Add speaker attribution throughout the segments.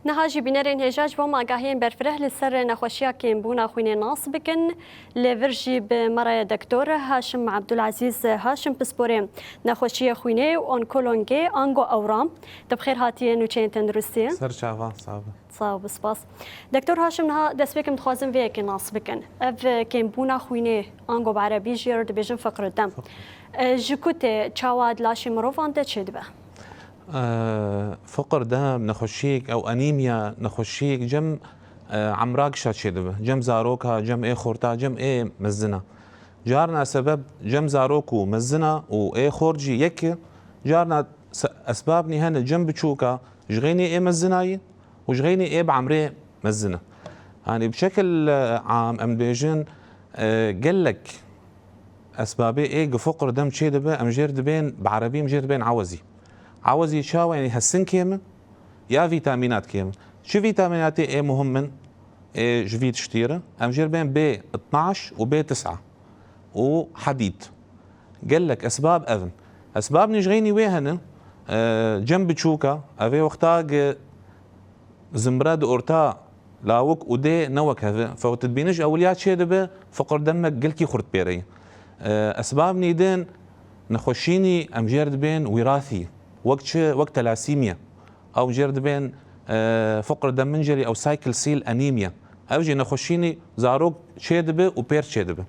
Speaker 1: نهاجي بنرين هجاج بوما قاهين برفره لسر نخوشيا كين بونا خويني ناس بكن لفرجي بمرا دكتور هاشم عبد العزيز هاشم بسبورين نخوشيا خويني اونكولونجي انغو اورام تبخير هاتين وچين تندرستين
Speaker 2: سر شافا صعبه
Speaker 1: صعب سپاس دكتور هاشم نها دسبكم تخوازم فيك ناس بكن اف كين بونا خويني انغو بعربي جيرد بيجن فقر الدم جكوتي تشاواد لاشي مروفان تشدبه
Speaker 2: فقر دم نخشيك او انيميا نخشيك جم عمراك شاتشيدبه جم زاروكا جم اي خورتا جم اي مزنا جارنا سبب جم زاروكو مزنا و اي خورجي يك جارنا اسبابني هن جم بتشوكا جغيني اي مزناي وجغيني اي بعمري مزنا يعني بشكل عام ام بيجن قال لك اسبابي اي فقر دم تشيدبه ام جير دبين بعربي مجير دبين عوزي شاو يعني هالسن كيمن يا فيتامينات كيمن شو فيتامينات ايه مهم من ايه جفيت شتيرة ام جير بين بي 12 وبي 9 وحديد قال لك اسباب اذن اسباب نجغيني ويهن جنب تشوكا افي وقتاق زمراد اورتا لاوك ودي نوك هذا فوتدبينج اوليات شيدبه فقر دمك قلكي خرط بيري اسباب نيدين نخشيني ام جير بين وراثي وقت تلاسيميا او جرد بين فقر دم منجلي او سايكل سيل انيميا اوجي نخشيني زاروك شيدبه وبير شيدبه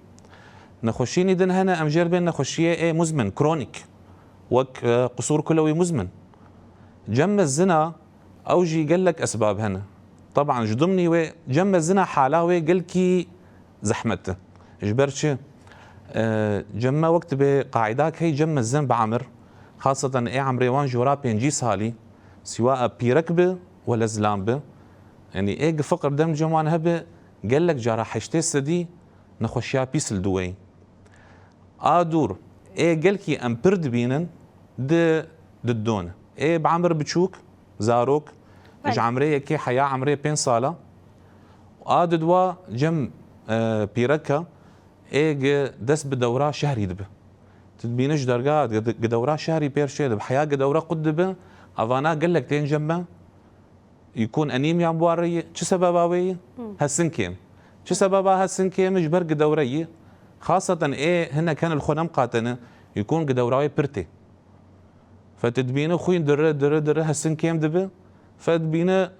Speaker 2: نخشيني دن هنا ام جرد بين نخشيه ايه مزمن كرونيك قصور كلوي مزمن جم الزنا اوجي قال لك اسباب هنا طبعا جضمني جم الزنا حالاوي قلكي زحمته جبرتش جمع وقت بقاعداك هي جم الزن بعمر خاصة ايه عمري وان جورا بينجي سالي سواء بيركبه ولا زلامبه يعني ايه فقر دم جمعان هبه قال لك جارا حشتي سدي نخشيا بيس الدوي دور ايه قالكي ام برد بينن دون ايه بعمر بتشوك زاروك اج عمري كي حياة عمري بين صالة دوا جم بيركا ايه دس بدورة شهري دبه تدبينش درجات قدورة شهري بير شيء بحياة قدورة قدبه افانا قال لك تين جنبه يكون انيميا بواريه شو سببها هالسنكيم شو سببها هالسنكيم جبر قدوريه خاصة ايه هنا كان الخنم قاتنه يكون قدوراوي برتي فتدبينه خوين در هالسنكيم دبه فتدبينه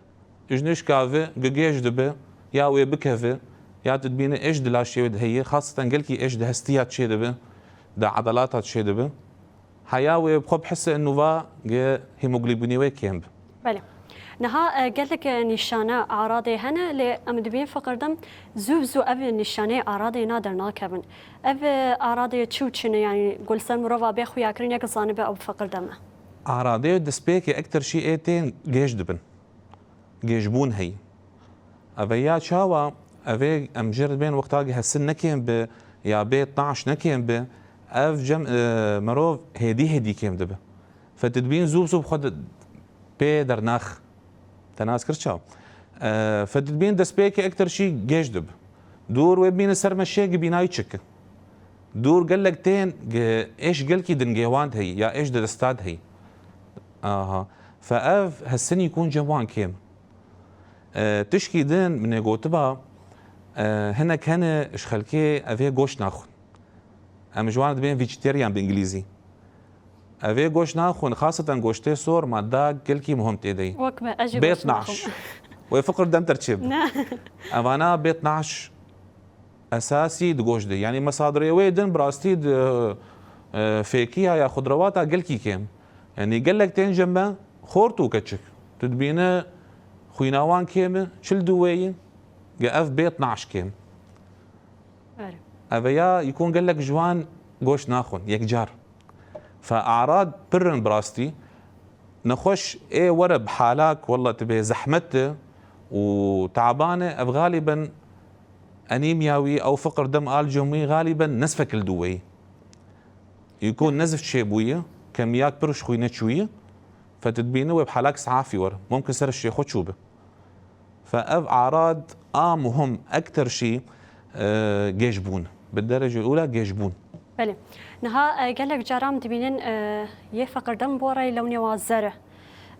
Speaker 2: اجنش كافه قجيش دبه يا وي بكفه يا تدبينه ايش دلاشي ود هي خاصة قالكي ايش دهستيات شي دبه دا عضلاتها تشي دبه حياوي بخب حس انه فا هيموغلوبينيوي كيمب
Speaker 1: بله نها قال لك نشانه اعراضي هنا لامدبين فقر دم زوزو اب نشانه اعراضي نادر ناكبن اب اعراضي تشوتشن يعني قول سن روا بيخو ياكرين يك صانبه او فقر دم
Speaker 2: اعراضي دسبيكي اكثر شيء ايتين جيش دبن جيشبون هي افيات شاوا افي امجرد بين وقتاقي هالسن نكيم ب يا بي 12 نكيم ب اف جم مروف هدي كيم دبه فتدبين زوب خد بي درناخ تناس كرتشاو فتدبين دسبيكي اكثر شيء جيش دب دور وبين السرمشي بيناي تشك دور قال لك تين ايش قالكي دنجيوان هي يا ايش دستاد هي فاف هالسن يكون جوان كيم تشكي دين من يقوتبها هنا كان اشخلكي افي جوش ناخذ ام جوان بين فيجيتيريان بالانجليزي افي جوش ناخذ خاصة جوشتي صور مادة كلكي مهم تيدي
Speaker 1: وكما اجي
Speaker 2: بي 12 وفقر دم ترتيب انا بي 12 اساسي دجوش دي يعني مصادر ويدن براستي فيكيها يا خضرواتها قلكي كيم يعني قال لك تين جنبه خورتو كتشك تدبينه خويناوان كيم شل دوين اف بي 12 كيم افيا يكون قال لك جوان جوش ناخن يك جار فاعراض برن براستي نخش ايه ورا بحالك والله تبي زحمته وتعبانه غالبا انيمياوي او فقر دم الجومي غالبا نزفك الدوي يكون نزف شيبويه كميات برش خوينه شويه فتدبينه بحالك سعافي ورا ممكن سر الشيء خد شوبه فاف اعراض مهم اكثر شيء جيشبون بالدرجه الاولى جيشبون
Speaker 1: بله نها قال لك جارام دبينن يفقر دم بوراي لوني وازره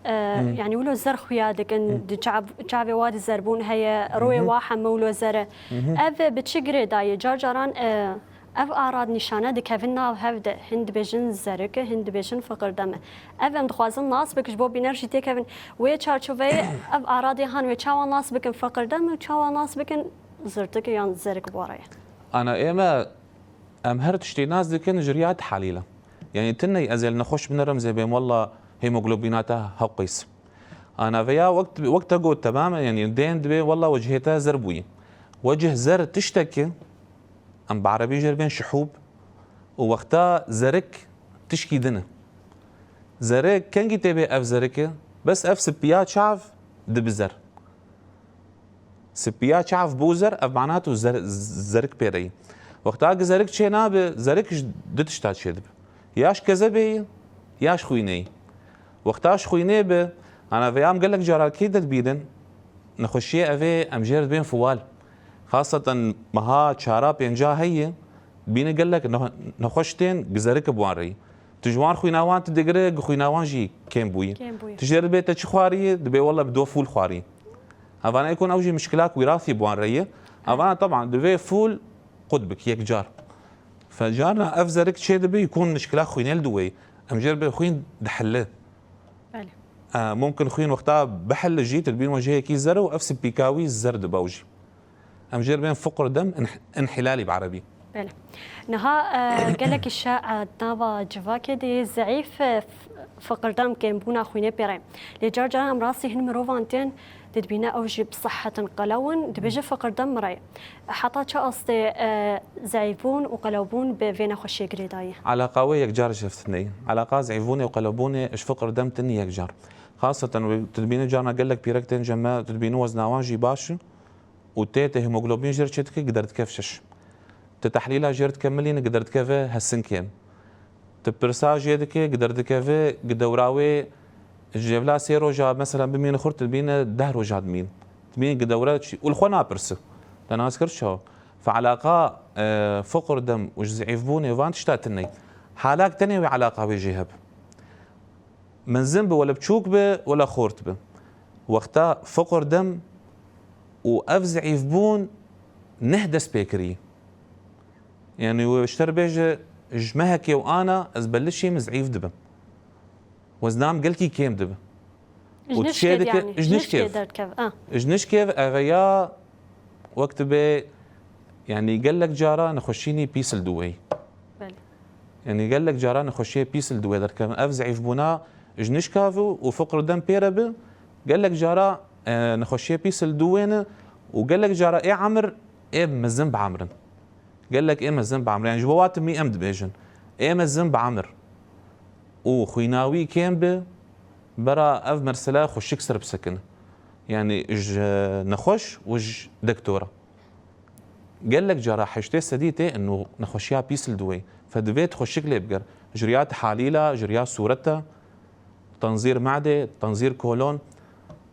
Speaker 1: يعني ولو زر خويادك ان شعب وادي الزربون هي روي واحة مولو زر اف بتشجري داي جارجران اف اعراض نشانه دكافنا هفد هند بيجن زرك هند بيجن فقر دم اف ام دخوازن ناس بكش بو بينرجي تكافن وي تشارشوفي اف اعراض هان وي تشاوا ناس بكن فقر دم وتشاوا ناس بكن زرتك يان زرك بورايا
Speaker 2: انا ايما امهرت شتي ناس دكن جريات حليله يعني تني ازل نخش من رمزي بهم والله هيموغلوبيناتها هقيس انا فيا وقت اقول تماما يعني دين دبي والله وجهتها زربوي وجه زر تشتكي ام بعربي جربين شحوب ووقتها زرك تشكي دنا زرك كان جيتي اف زرك بس اف سبيات شعف دبزر سبيات شعف بوزر اف معناته زرك بيري وقتها زرك شينا زرك دتشتات شدب ياش كذبي ياش خويني وقتاش خويني ب انا فيام قال لك جرى كيد بيدن نخشي افي ام جيرد بين فوال خاصة مها شاراب ينجا هي بينا قال لك نخشتين جزرك بواري تجوان خويناوان تدقرق خويناوان جي كيم بوي تجرب بيت تشخواري دبي والله بدو فول خواري افانا يكون اوجي مشكلات وراثي بواريه افانا طبعا دبي فول قطبك يك جار فجارنا افزرك شي دبي يكون مشكلات خوينيل دوي ام جرب خوين دحله ممكن خوين وقتها بحل جيت البين وجهي كي زر وافس بيكاوي الزرد باوجي ام جربين فقر دم انحلالي بعربي
Speaker 1: بله نها قال لك الشاعر نافا جفاكي دي زعيف فقر دم كان بونا خوينه بيرين لجارجا ام راسي هن مروفانتين تدبينا اوجي بصحة قلون دبيجي فقر دم مراي حتى قصدي زعيفون وقلوبون بفينا خشي قريداي
Speaker 2: علاقة وياك جار شفتني علاقة زعيفوني وقلوبوني اش فقر دم تني ياك جار خاصة تدبينا جارنا قال لك بيركتين جما تدبينو وزناوان جي باش وتيت هيموغلوبين جرت شتك قدرت كفشش تتحليلها جرت كملين قدرت كفه هالسنكين تبرسا جيدك قدرت كفه قدوراوي الجبلا سيرو جا مثلا بمين خرت بين دهر وجاد مين تبين قدورات والخنا برس انا اذكر شو فعلاقه فقر دم وزعيف بوني وان تشتاتني حالات تانية وعلاقه بجهب من ذنب ولا بتشوك به ولا خورت به وقتها فقر دم وافزعيف بون نهدس بيكري يعني واشتر بيجي جمهكي وانا ازبلشي مزعيف دبه وزنام قلكي كيم دبه
Speaker 1: وتشيدك يعني
Speaker 2: جنش كيف جنش كيف افيا وقت بي يعني قال لك جارا نخشيني بيس الدوي يعني قال لك جارا نخشي بيس الدوي در كان افزعيف بونا جنش كافو وفقر دم بيرب قال لك جارا نخشي بيس الدوين وقال لك جارا ايه عمر ايه مزن بعمرن قال لك ايه مزن بعمر يعني جوات مي امد بيجن ايه مزن بعمر وخويناوي كيم برا اف مرسلا خش يكسر بسكن يعني اج نخش وج دكتوره قال لك جرا حشتي سديتي انه نخشيها بيس الدوي فدفيت خشك لي بقر جريات حاليله جريات صورتها تنظير معده تنظير كولون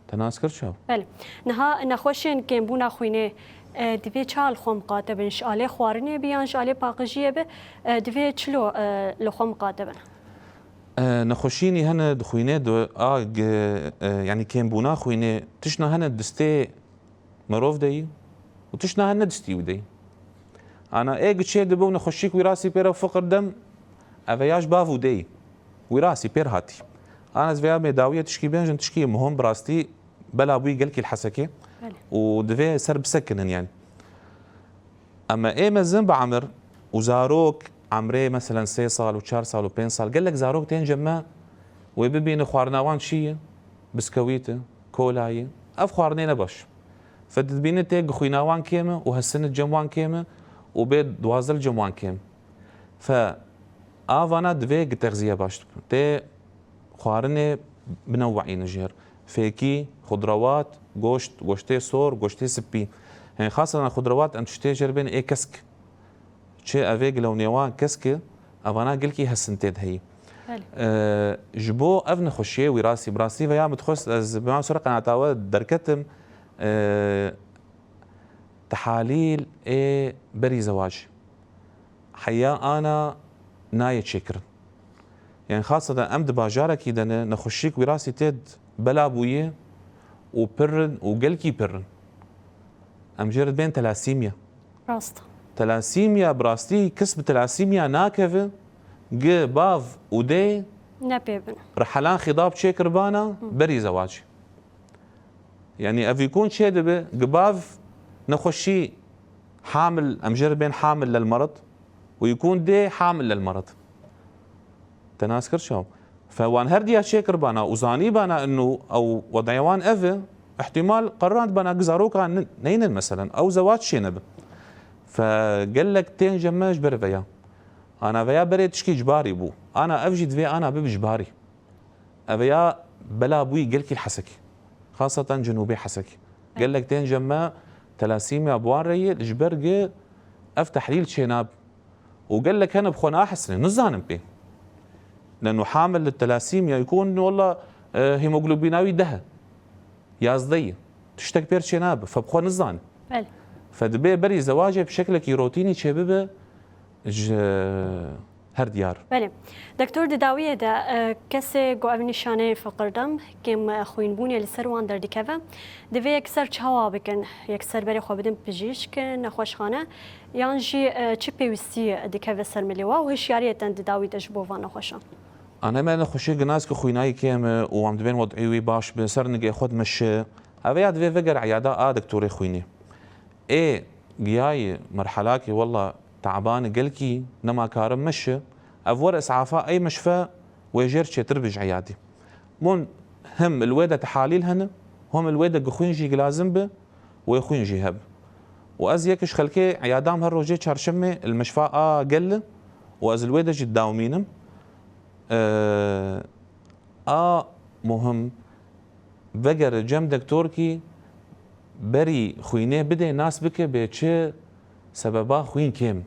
Speaker 2: تناسكر شو
Speaker 1: بله نها نخوشين كيم بونا خوينه دفي چال خوم قاتبن شاله خوارنه بیان شاله باقجیه به دفي چلو لخوم قاتبن
Speaker 2: نخوشيني هنا دخوينه دو يعني كيم بونا خوينه تشنا هنا دستي مروف دي وتشنا هنا دستي ودي انا ايه قد شي دبو نخشيك وراسي بيرا فقر دم افياش بافو دي وراسي بير هاتي انا زفيا ميداويه تشكي بينجن تشكي مهم براستي بلا ابوي قالكي الحسكه ودفي سر بسكنن يعني اما ايه مزن بعمر وزاروك عمري مثلا 6 صال و4 صال و5 صال قال لك زاروك تين جما وببين خوارناوان شي بسكويته كولاي اف خوارنينا باش فدبين تيق خويناوان كيمه وهالسنه جموان كيمه وبيد دوازل جموان كيم ف افانا دفي تغذيه باش تي خوارني بنوعين جير فيكي خضروات غوشتي صور غوشتي سبي يعني خاصه الخضروات ان تشتي جربين اي كسك شيء افيك لو نيوان كسكه افانا قلكي هالسنتيد هي جبو افن خشيه وراسي براسي فيا متخص بما سرق انا تاوا دركتم تحاليل اي بري زواج حيا انا نايت شكر يعني خاصة امد باجارك اذا نخشيك وراسي تيد بلا بويه وبرن وقلكي برن ام جرد بين تلاسيميا
Speaker 1: راست
Speaker 2: تلاسيميا براستي كسب تلاسيميا ناكفه ج باف ودي
Speaker 1: نبيبن
Speaker 2: رحلان خضاب شيكر بانا بري زواج يعني افي يكون شيدبه قباف نخشي حامل ام جرد بين حامل للمرض ويكون دي حامل للمرض تناسكر شو فوان هردي شيكر بانا وزاني بانا انه او وضعيوان افي احتمال قررت بانا قزاروكا نين مثلا او زواج شينب فقال لك تين جماش بري فيا انا فيا بري تشكي جباري بو انا افجد في انا بجباري افيا بلا بوي قلكي الحسكي خاصة جنوبي حسكي قال لك تين جما تلاسيميا ابوان ري الجبرقي اف تحليل شيناب وقال لك انا بخونا حسني نزانم بي لانه حامل للتلاسيميا يكون والله هيموغلوبيناوي ده يازضي تشتك بير شيناب فبخو نزان
Speaker 1: بله
Speaker 2: فدبي بري زواجه بشكل كيروتيني شبابه هر ديار
Speaker 1: بله دكتور دداویه دا کسی گو اونی شانه فقردم کم خوین بونی لسروان در دیکه دوی یکسر چهوا بکن یکسر بری خواب بدن پزشک نخوشخانه یان جی چی پیوستی دیکه سر ملیوا و هشیاری تن دداوی تجربه نخوشان
Speaker 2: انا ما نخوشي جناس كخويناي كيم وعم دبين وضعي باش بسر نجي خد مش ابي ادفي فقر عياده دكتوري خويني ايه جاي مرحلاكي والله تعبان قلكي نما كارم مشي افور اسعافاء اي مشفى ويجرشي تربج عيادي مون هم الويدة تحاليل هنا هم الويدة قخوينجي لازم به ويخوينجي هب واز يكش خلكي عيادام هالروجي شارشمي المشفى قل واز الويدة جي داومينم مهم بقر جم دكتوركي بري خوينه بده ناس بك بيتش سببا خوين كيم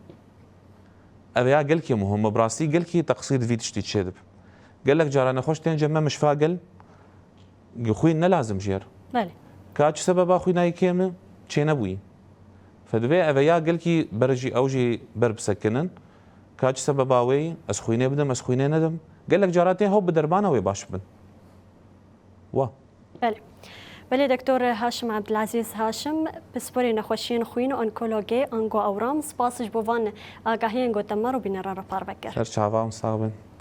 Speaker 2: ابيا قالكي مهم براسي قالكي تقصير في تشتي تشدب قال لك جارانا خوش تين جمع مش فاقل خوين لازم جير
Speaker 1: بله
Speaker 2: كاتش سببا خويناي كيم تشين ابوي فدبي ابيا قالكي برجي اوجي برب سكنن كاتش سبباوي اس خوينه بدم اس خوينه ندم قال لك جاراتي هو بدربانه وي باش بن
Speaker 1: بله بله دکتور هاشم عبدالعزیز هاشم بسپوری نخوشین خوین انکولوژی انگو اورام سپاسش بوان آگاهی انگو تمر و بینران را پار بکر
Speaker 2: شرچاوا مصابن